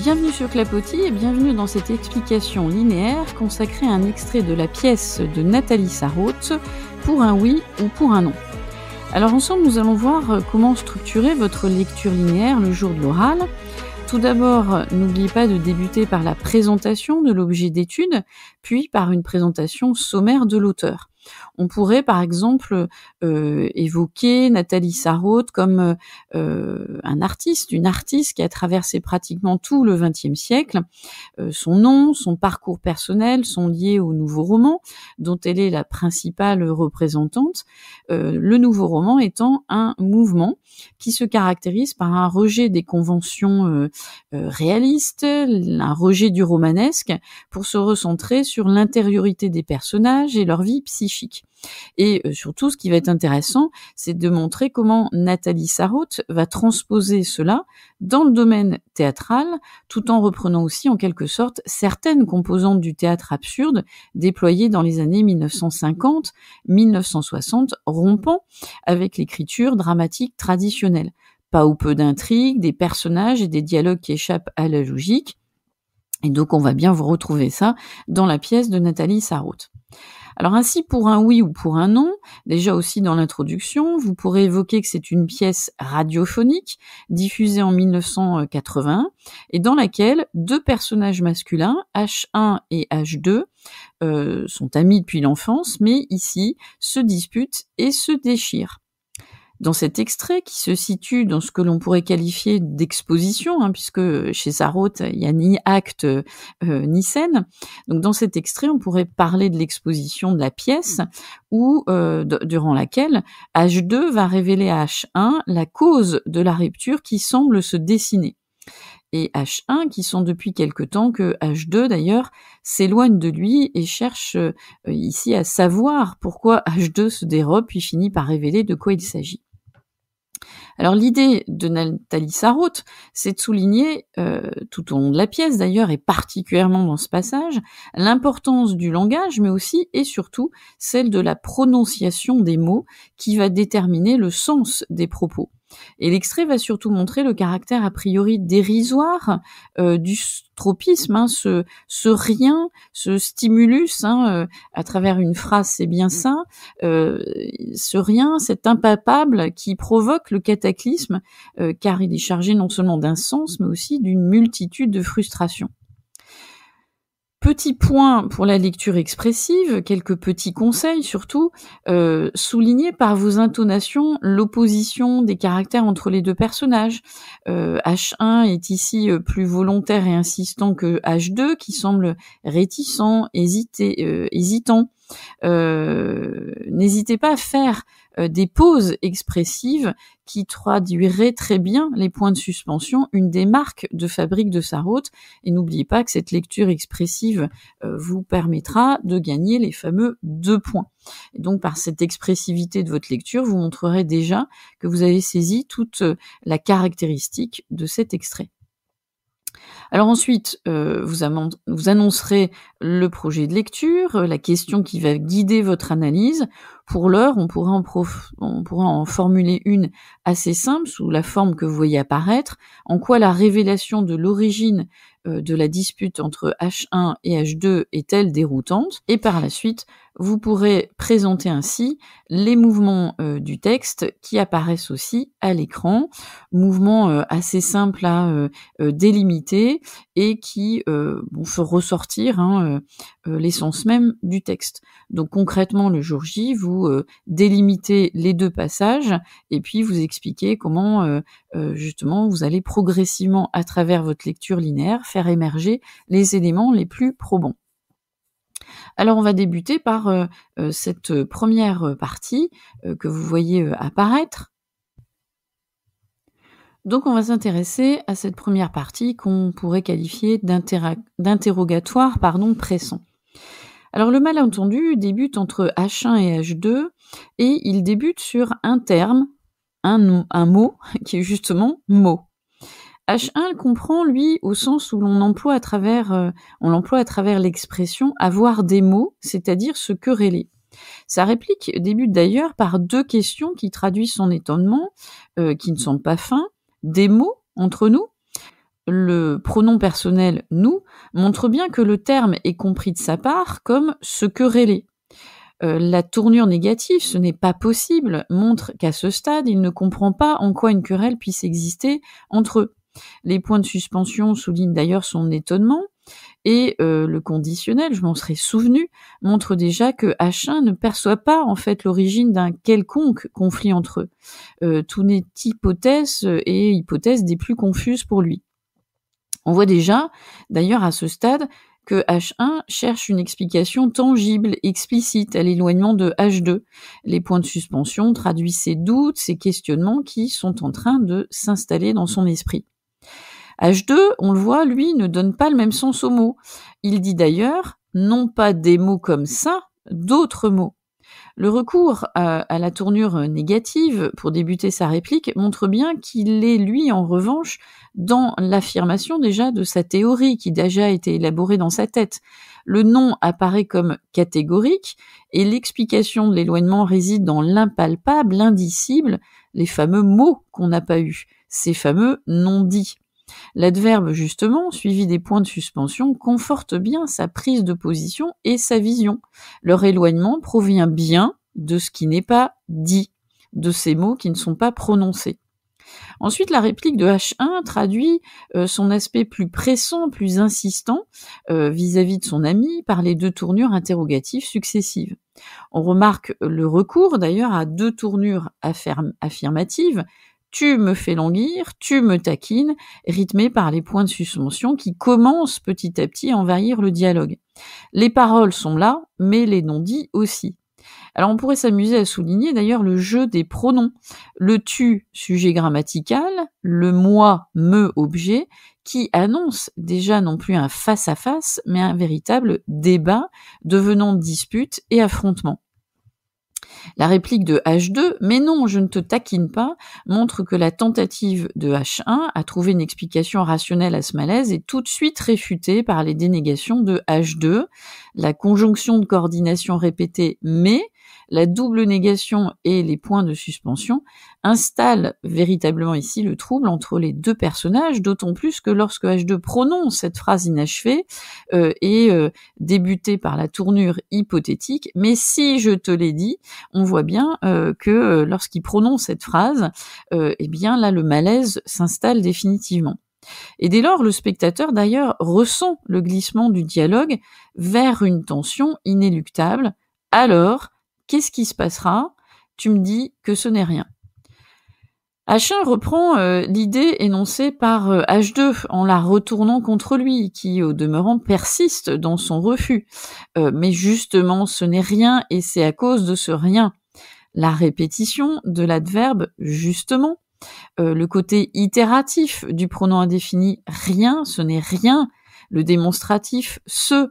Bienvenue sur Clapotis et bienvenue dans cette explication linéaire consacrée à un extrait de la pièce de Nathalie Sarraute, Pour un oui ou pour un non. Alors ensemble, nous allons voir comment structurer votre lecture linéaire le jour de l'oral. Tout d'abord, n'oubliez pas de débuter par la présentation de l'objet d'étude, puis par une présentation sommaire de l'auteur. On pourrait par exemple évoquer Nathalie Sarraute comme un artiste, une artiste qui a traversé pratiquement tout le XXe siècle. Son nom, son parcours personnel sont liés au nouveau roman, dont elle est la principale représentante. Le nouveau roman étant un mouvement qui se caractérise par un rejet des conventions réalistes, un rejet du romanesque, pour se recentrer sur l'intériorité des personnages et leur vie psychique. Et surtout, ce qui va être intéressant, c'est de montrer comment Nathalie Sarraute va transposer cela dans le domaine théâtral, tout en reprenant aussi en quelque sorte certaines composantes du théâtre absurde déployées dans les années 1950-1960, rompant avec l'écriture dramatique traditionnelle. Pas ou peu d'intrigues, des personnages et des dialogues qui échappent à la logique. Et donc on va bien vous retrouver ça dans la pièce de Nathalie Sarraute. Alors ainsi, pour un oui ou pour un non, déjà aussi dans l'introduction, vous pourrez évoquer que c'est une pièce radiophonique diffusée en 1981 et dans laquelle deux personnages masculins, H1 et H2, sont amis depuis l'enfance, mais ici se disputent et se déchirent. Dans cet extrait qui se situe dans ce que l'on pourrait qualifier d'exposition, puisque chez Sarraute, il n'y a ni acte ni scène. Donc dans cet extrait, on pourrait parler de l'exposition de la pièce où, durant laquelle H2 va révéler à H1 la cause de la rupture qui semble se dessiner. Et H1 qui sent depuis quelque temps que H2 d'ailleurs s'éloigne de lui et cherche ici à savoir pourquoi H2 se dérobe puis finit par révéler de quoi il s'agit. Alors l'idée de Nathalie Sarraute, c'est de souligner, tout au long de la pièce d'ailleurs, et particulièrement dans ce passage, l'importance du langage, mais aussi et surtout celle de la prononciation des mots qui va déterminer le sens des propos. Et l'extrait va surtout montrer le caractère a priori dérisoire du tropisme, ce rien, ce stimulus, à travers une phrase, c'est bien ça, ce rien, cet impalpable qui provoque le cataclysme, car il est chargé non seulement d'un sens, mais aussi d'une multitude de frustrations. Petit point pour la lecture expressive, quelques petits conseils surtout, soulignez par vos intonations l'opposition des caractères entre les deux personnages. H1 est ici plus volontaire et insistant que H2 qui semble réticent, hésitant. N'hésitez pas à faire des pauses expressives qui traduiraient très bien les points de suspension, une des marques de fabrique de Sarraute. Et n'oubliez pas que cette lecture expressive vous permettra de gagner les fameux 2 points. Et donc par cette expressivité de votre lecture, vous montrerez déjà que vous avez saisi toute la caractéristique de cet extrait. Alors ensuite, vous annoncerez le projet de lecture, la question qui va guider votre analyse. Pour l'heure, on pourra en formuler une assez simple, sous la forme que vous voyez apparaître, en quoi la révélation de l'origine de la dispute entre H1 et H2 est-elle déroutante, et par la suite, vous pourrez présenter ainsi les mouvements du texte qui apparaissent aussi à l'écran, mouvements assez simples à délimiter et qui font ressortir l'essence même du texte. Donc concrètement, le jour J, vous délimitez les 2 passages et puis vous expliquez comment justement vous allez progressivement à travers votre lecture linéaire faire émerger les éléments les plus probants. Alors on va débuter par cette première partie que vous voyez apparaître. Donc on va s'intéresser à cette première partie qu'on pourrait qualifier d'interrogatoire pressant. Alors le malentendu débute entre H1 et H2 et il débute sur un terme, un mot qui est justement mot. H1 comprend, lui, au sens où on l'emploie à travers l'expression avoir des mots, c'est-à-dire se quereller. Sa réplique débute d'ailleurs par 2 questions qui traduisent son étonnement, qui ne sont pas fins. Des mots entre nous? le pronom personnel nous montre bien que le terme est compris de sa part comme se quereller. La tournure négative, ce n'est pas possible, montre qu'à ce stade, il ne comprend pas en quoi une querelle puisse exister entre eux. Les points de suspension soulignent d'ailleurs son étonnement, et le conditionnel, je m'en serais souvenu, montre déjà que H1 ne perçoit pas en fait l'origine d'un quelconque conflit entre eux. Tout n'est hypothèse et hypothèse des plus confuses pour lui. On voit déjà, d'ailleurs à ce stade, que H1 cherche une explication tangible, explicite à l'éloignement de H2. Les points de suspension traduisent ses doutes, ses questionnements qui sont en train de s'installer dans son esprit. H2, on le voit, lui, ne donne pas le même sens aux mots. Il dit d'ailleurs, non pas des mots comme ça, d'autres mots. Le recours à la tournure négative pour débuter sa réplique montre bien qu'il est, lui, en revanche, dans l'affirmation déjà de sa théorie qui déjà a été élaborée dans sa tête. Le non apparaît comme catégorique et l'explication de l'éloignement réside dans l'impalpable, l'indicible, les fameux mots qu'on n'a pas eus, ces fameux non-dits. L'adverbe, justement, suivi des points de suspension, conforte bien sa prise de position et sa vision. Leur éloignement provient bien de ce qui n'est pas dit, de ces mots qui ne sont pas prononcés. Ensuite, la réplique de H1 traduit son aspect plus pressant, plus insistant vis-à-vis de son ami par les deux tournures interrogatives successives. On remarque le recours d'ailleurs à deux tournures affirmatives, tu me fais languir, tu me taquines, rythmées par les points de suspension qui commencent petit à petit à envahir le dialogue. Les paroles sont là, mais les non-dits aussi. Alors on pourrait s'amuser à souligner d'ailleurs le jeu des pronoms. Le tu, sujet grammatical, le moi, me, objet, qui annonce déjà non plus un face-à-face, mais un véritable débat devenant dispute et affrontement. La réplique de H2, mais non, je ne te taquine pas, montre que la tentative de H1 à trouver une explication rationnelle à ce malaise est tout de suite réfutée par les dénégations de H2. La conjonction de coordination répétée mais, la double négation et les points de suspension installent véritablement ici le trouble entre les deux personnages, d'autant plus que lorsque H2 prononce cette phrase inachevée et débutée par la tournure hypothétique, mais si je te l'ai dit, on voit bien que lorsqu'il prononce cette phrase, eh bien là le malaise s'installe définitivement. Et dès lors, le spectateur d'ailleurs ressent le glissement du dialogue vers une tension inéluctable. Alors, qu'est-ce qui se passera ? Tu me dis que ce n'est rien. H1 reprend l'idée énoncée par H2 en la retournant contre lui, qui au demeurant persiste dans son refus. Mais justement, ce n'est rien et c'est à cause de ce rien. La répétition de l'adverbe justement, le côté itératif du pronom indéfini rien, ce n'est rien, le démonstratif ce,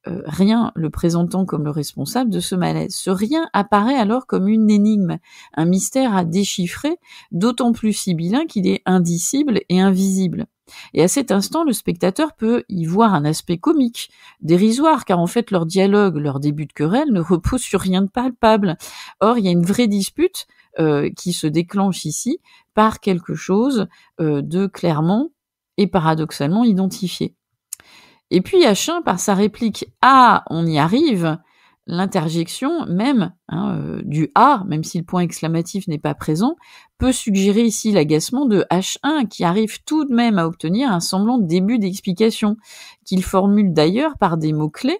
rien le présentant comme le responsable de ce malaise. Ce rien apparaît alors comme une énigme, un mystère à déchiffrer, d'autant plus sibyllin qu'il est indicible et invisible. Et à cet instant, le spectateur peut y voir un aspect comique, dérisoire, car en fait leur dialogue, leur début de querelle ne repose sur rien de palpable. Or, il y a une vraie dispute qui se déclenche ici par quelque chose de clairement et paradoxalement identifié. Et puis H1, par sa réplique « Ah, on y arrive », l'interjection même du « Ah », même si le point exclamatif n'est pas présent, peut suggérer ici l'agacement de H1 qui arrive tout de même à obtenir un semblant de début d'explication, qu'il formule d'ailleurs par des mots-clés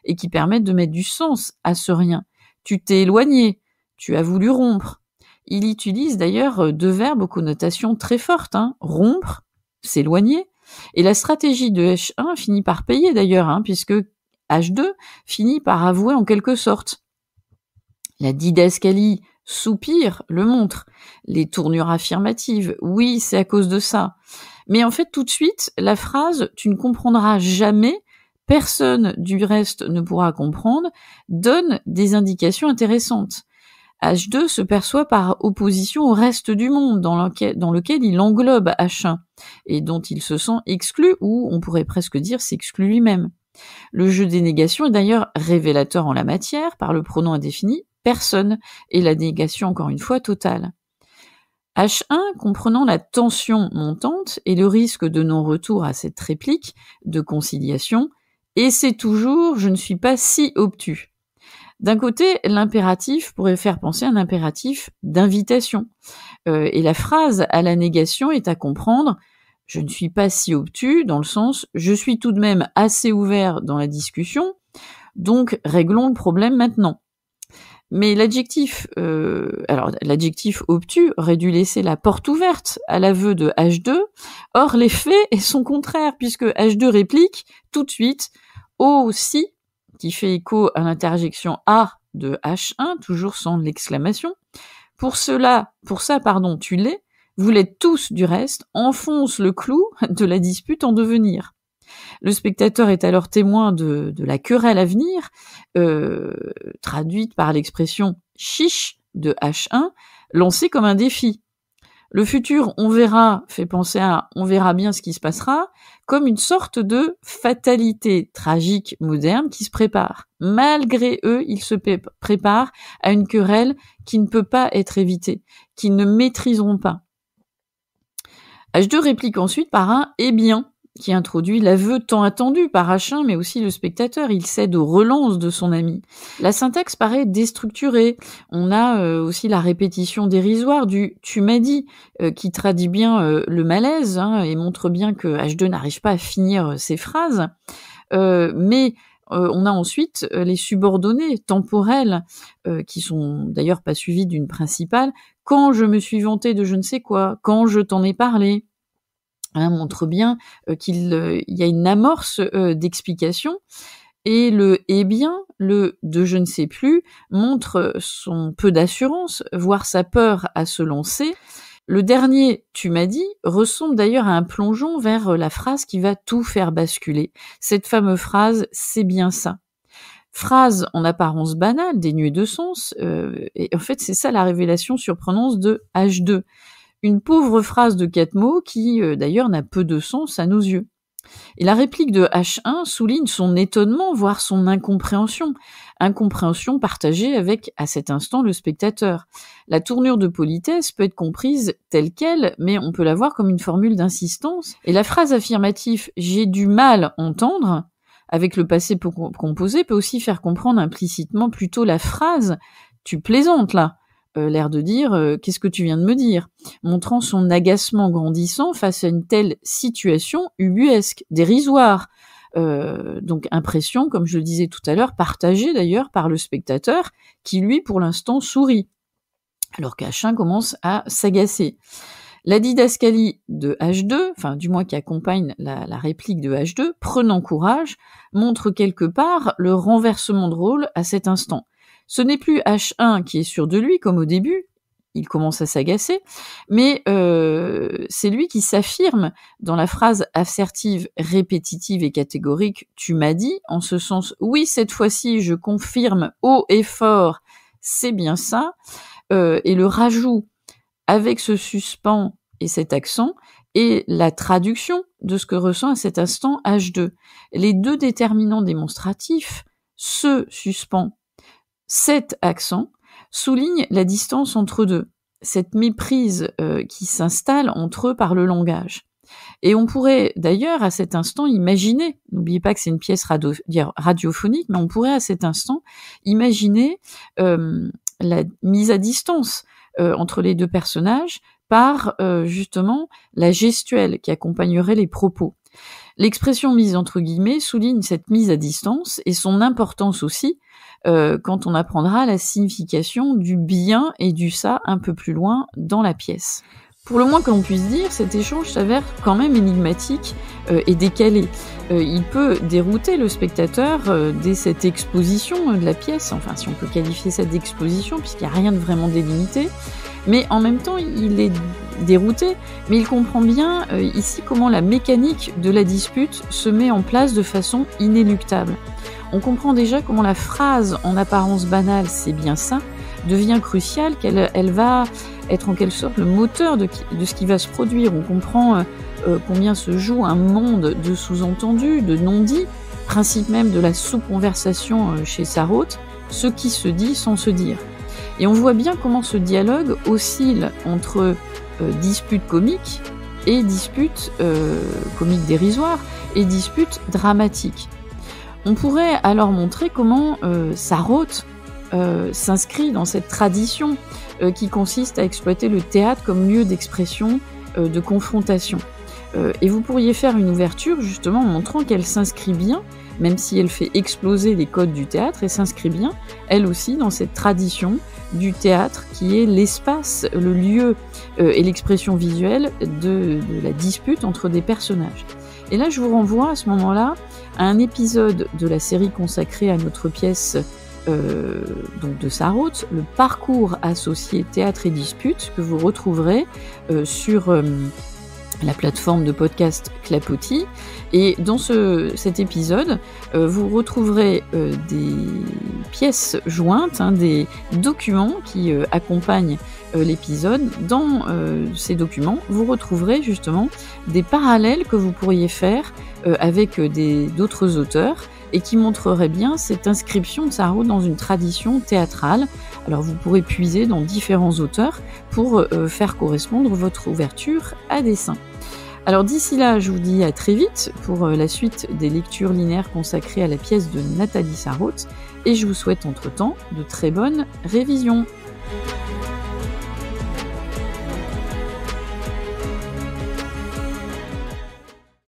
et qui permettent de mettre du sens à ce rien. Tu t'es éloigné, tu as voulu rompre. Il utilise d'ailleurs deux verbes aux connotations très fortes, rompre, s'éloigner. Et la stratégie de H1 finit par payer d'ailleurs, puisque H2 finit par avouer en quelque sorte. La didascalie soupir le montre. Les tournures affirmatives, oui, c'est à cause de ça. Mais en fait, tout de suite, la phrase « tu ne comprendras jamais », personne du reste ne pourra comprendre, donne des indications intéressantes. H2 se perçoit par opposition au reste du monde dans lequel il englobe H1 et dont il se sent exclu ou on pourrait presque dire s'exclut lui-même. Le jeu des négations est d'ailleurs révélateur en la matière par le pronom indéfini personne et la négation encore une fois totale. H1, comprenant la tension montante et le risque de non-retour à cette réplique de conciliation, et c'est toujours « je ne suis pas si obtus ». D'un côté, l'impératif pourrait faire penser à un impératif d'invitation. Et la phrase à la négation est à comprendre « je ne suis pas si obtus » dans le sens « je suis tout de même assez ouvert dans la discussion, donc réglons le problème maintenant ». Mais l'adjectif obtus aurait dû laisser la porte ouverte à l'aveu de H2. Or, les faits est son contraire, puisque H2 réplique tout de suite « oh si », qui fait écho à l'interjection A de H1, toujours sans l'exclamation. Pour ça, tu l'es, vous l'êtes tous du reste, enfonce le clou de la dispute en devenir. Le spectateur est alors témoin de la querelle à venir, traduite par l'expression « chiche » de H1, lancée comme un défi. Le futur « on verra » fait penser à « on verra bien ce qui se passera », comme une sorte de fatalité tragique moderne qui se prépare. Malgré eux, ils se préparent à une querelle qui ne peut pas être évitée, qu'ils ne maîtriseront pas. H2 réplique ensuite par un « eh bien », qui introduit l'aveu tant attendu par H1, mais aussi le spectateur. Il cède aux relances de son ami. La syntaxe paraît déstructurée. On a aussi la répétition dérisoire du « tu m'as dit », qui traduit bien le malaise et montre bien que H2 n'arrive pas à finir ses phrases. Mais on a ensuite les subordonnées temporelles, qui sont d'ailleurs pas suivies d'une principale. « Quand je me suis vanté de je ne sais quoi, quand je t'en ai parlé », montre bien qu'il y a une amorce d'explication, et le « eh bien », le « de je ne sais plus » montre son peu d'assurance, voire sa peur à se lancer. Le dernier « tu m'as dit » ressemble d'ailleurs à un plongeon vers la phrase qui va tout faire basculer. Cette fameuse phrase « c'est bien ça ». Phrase en apparence banale, dénuée de sens, et en fait c'est ça la révélation surprenante de H2. Une pauvre phrase de 4 mots qui, d'ailleurs, n'a peu de sens à nos yeux. Et la réplique de H1 souligne son étonnement, voire son incompréhension. Incompréhension partagée avec, à cet instant, le spectateur. La tournure de politesse peut être comprise telle qu'elle, mais on peut la voir comme une formule d'insistance. Et la phrase affirmative « j'ai du mal entendre » avec le passé composé peut aussi faire comprendre implicitement plutôt la phrase « tu plaisantes là ». L'air de dire « qu'est-ce que tu viens de me dire ?» montrant son agacement grandissant face à une telle situation ubuesque, dérisoire. Donc impression, comme je le disais tout à l'heure, partagée d'ailleurs par le spectateur, qui lui, pour l'instant, sourit, alors qu'H1 commence à s'agacer. La didascalie de H2, enfin du moins qui accompagne la réplique de H2, prenant courage, montre quelque part le renversement de rôle à cet instant. Ce n'est plus H1 qui est sûr de lui, comme au début, il commence à s'agacer, mais c'est lui qui s'affirme dans la phrase assertive, répétitive et catégorique « tu m'as dit », en ce sens « oui, cette fois-ci, je confirme haut et fort, c'est bien ça », et le rajout avec ce suspens et cet accent est la traduction de ce que ressent à cet instant H2. Les deux déterminants démonstratifs, ce suspens, cet accent, souligne la distance entre deux, cette méprise qui s'installe entre eux par le langage. Et on pourrait d'ailleurs à cet instant imaginer, n'oubliez pas que c'est une pièce radiophonique, mais on pourrait à cet instant imaginer la mise à distance entre les deux personnages par justement la gestuelle qui accompagnerait les propos. L'expression mise entre guillemets souligne cette mise à distance et son importance aussi quand on apprendra la signification du bien et du ça un peu plus loin dans la pièce. Pour le moins que l'on puisse dire, cet échange s'avère quand même énigmatique et décalé. Il peut dérouter le spectateur dès cette exposition de la pièce, enfin si on peut qualifier ça d'exposition puisqu'il n'y a rien de vraiment délimité, mais en même temps il est dérouté, mais il comprend bien ici comment la mécanique de la dispute se met en place de façon inéluctable. On comprend déjà comment la phrase en apparence banale « c'est bien ça » devient cruciale, qu'elle va être en quelque sorte le moteur de ce qui va se produire. On comprend combien se joue un monde de sous-entendus, de non-dits, principe même de la sous-conversation chez Sarraute, ce qui se dit sans se dire. Et on voit bien comment ce dialogue oscille entre disputes comiques et disputes comiques dérisoires et disputes dramatiques. On pourrait alors montrer comment Sarraute s'inscrit dans cette tradition qui consiste à exploiter le théâtre comme lieu d'expression, de confrontation. Et vous pourriez faire une ouverture justement en montrant qu'elle s'inscrit bien, même si elle fait exploser les codes du théâtre, elle s'inscrit bien, elle aussi, dans cette tradition du théâtre qui est l'espace, le lieu et l'expression visuelle de la dispute entre des personnages. Et là, je vous renvoie à ce moment-là à un épisode de la série consacrée à notre pièce donc de Sarraute, le parcours associé théâtre et dispute, que vous retrouverez sur la plateforme de podcast Clapotis. Et dans cet épisode, vous retrouverez des pièces jointes, des documents qui accompagnent l'épisode. Dans ces documents, vous retrouverez justement des parallèles que vous pourriez faire avec d'autres auteurs et qui montreraient bien cette inscription de Sarraute dans une tradition théâtrale. Alors vous pourrez puiser dans différents auteurs pour faire correspondre votre ouverture à dessin. Alors d'ici là, je vous dis à très vite pour la suite des lectures linéaires consacrées à la pièce de Nathalie Sarraute et je vous souhaite entre-temps de très bonnes révisions.